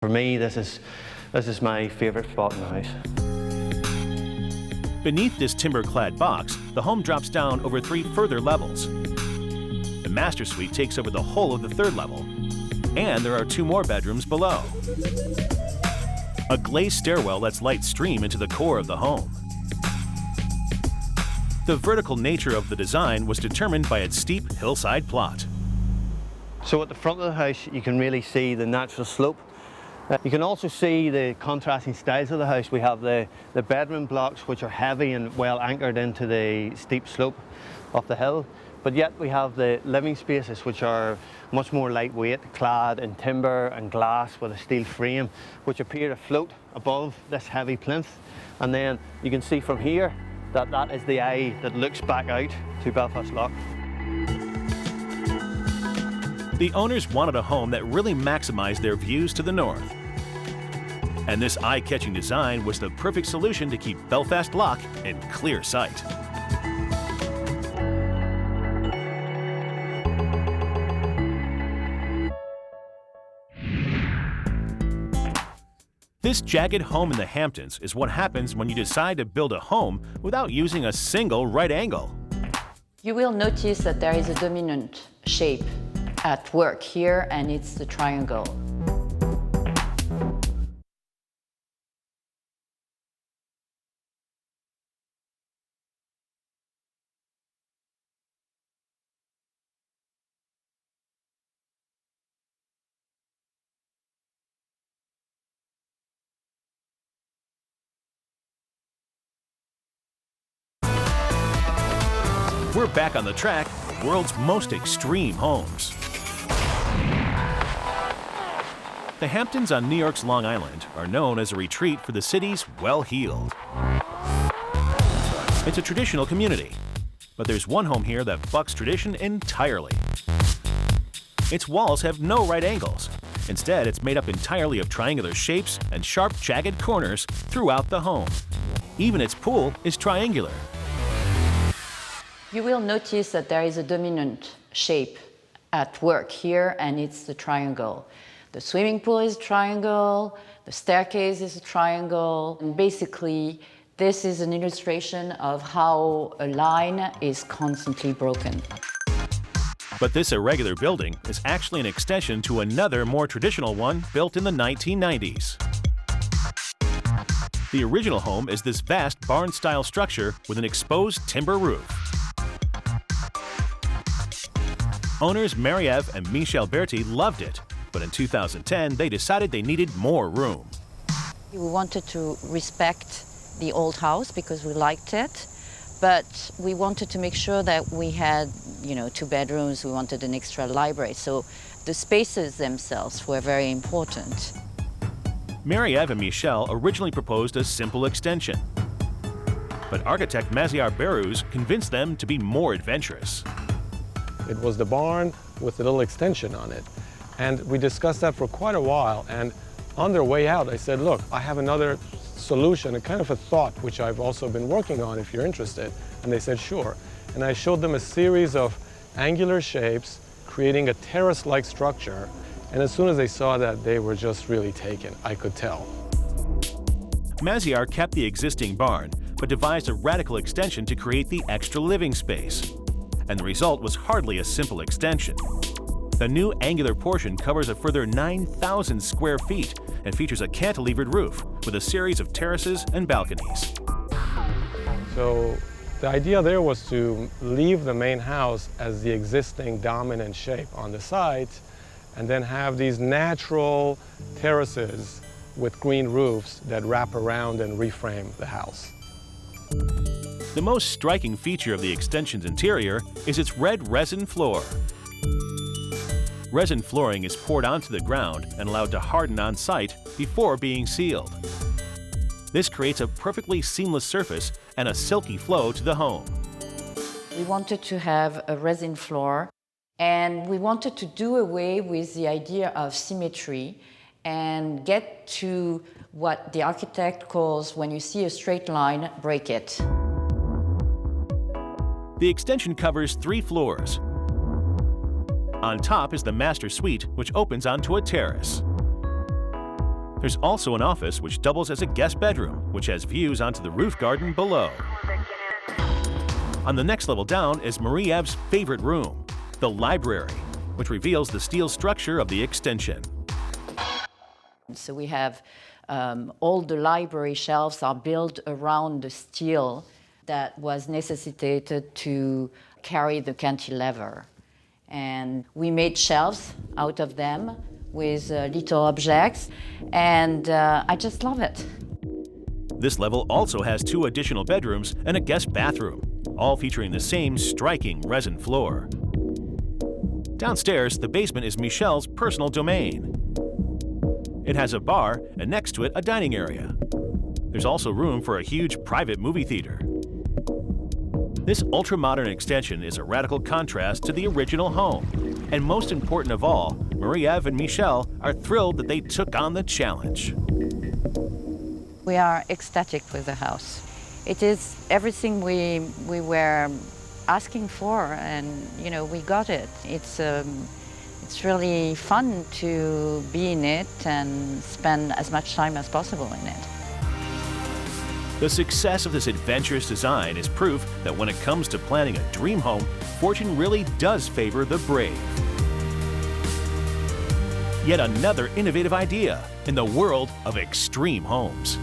For me, this is my favourite spot in the house. Beneath this timber-clad box, the home drops down over 3 further levels. The master suite takes over the whole of the 3rd level, and there are 2 more bedrooms below. A glazed stairwell lets light stream into the core of the home. The vertical nature of the design was determined by its steep hillside plot. So at the front of the house, you can really see the natural slope. You can also see the contrasting styles of the house. We have the bedroom blocks, which are heavy and well anchored into the steep slope of the hill. But yet we have the living spaces, which are much more lightweight, clad in timber and glass with a steel frame, which appear to float above this heavy plinth. And then you can see from here that that is the eye that looks back out to Belfast Lough. The owners wanted a home that really maximized their views to the north. And this eye-catching design was the perfect solution to keep Belfast Lough in clear sight. This jagged home in the Hamptons is what happens when you decide to build a home without using a single right angle. You will notice that there is a dominant shape at work here, and it's the triangle. We're back on the track, world's most extreme homes. The Hamptons on New York's Long Island are known as a retreat for the city's well-heeled. It's a traditional community, but there's one home here that bucks tradition entirely. Its walls have no right angles. Instead, it's made up entirely of triangular shapes and sharp, jagged corners throughout the home. Even its pool is triangular. You will notice that there is a dominant shape at work here, and it's the triangle. The swimming pool is a triangle, the staircase is a triangle, and basically this is an illustration of how a line is constantly broken. But this irregular building is actually an extension to another more traditional one built in the 1990s. The original home is this vast barn-style structure with an exposed timber roof. Owners Marie-Ève and Michel Berti loved it, but in 2010 they decided they needed more room. We wanted to respect the old house because we liked it, but we wanted to make sure that we had, 2 bedrooms, we wanted an extra library, so the spaces themselves were very important. Marie-Ève and Michel originally proposed a simple extension, but architect Maziar Beruz convinced them to be more adventurous. It was the barn with a little extension on it. And we discussed that for quite a while. And on their way out, I said, look, I have another solution, a kind of a thought, which I've also been working on if you're interested. And they said, sure. And I showed them a series of angular shapes, creating a terrace-like structure. And as soon as they saw that, they were just really taken. I could tell. Maziar kept the existing barn, but devised a radical extension to create the extra living space. And the result was hardly a simple extension. The new angular portion covers a further 9,000 square feet and features a cantilevered roof with a series of terraces and balconies. So the idea there was to leave the main house as the existing dominant shape on the side and then have these natural terraces with green roofs that wrap around and reframe the house. The most striking feature of the extension's interior is its red resin floor. Resin flooring is poured onto the ground and allowed to harden on site before being sealed. This creates a perfectly seamless surface and a silky flow to the home. We wanted to have a resin floor, and we wanted to do away with the idea of symmetry and get to what the architect calls, when you see a straight line, break it. The extension covers 3 floors. On top is the master suite, which opens onto a terrace. There's also an office which doubles as a guest bedroom, which has views onto the roof garden below. On the next level down is Marie-Ève's favorite room, the library, which reveals the steel structure of the extension. So we have all the library shelves are built around the steel that was necessitated to carry the cantilever. And we made shelves out of them with little objects, and I just love it. This level also has 2 additional bedrooms and a guest bathroom, all featuring the same striking resin floor. Downstairs, the basement is Michel's personal domain. It has a bar and next to it a dining area. There's also room for a huge private movie theater. This ultra-modern extension is a radical contrast to the original home. And most important of all, Marie-Ève and Michel are thrilled that they took on the challenge. We are ecstatic with the house. It is everything we were asking for, and we got it. It's really fun to be in it and spend as much time as possible in it. The success of this adventurous design is proof that when it comes to planning a dream home, fortune really does favor the brave. Yet another innovative idea in the world of extreme homes.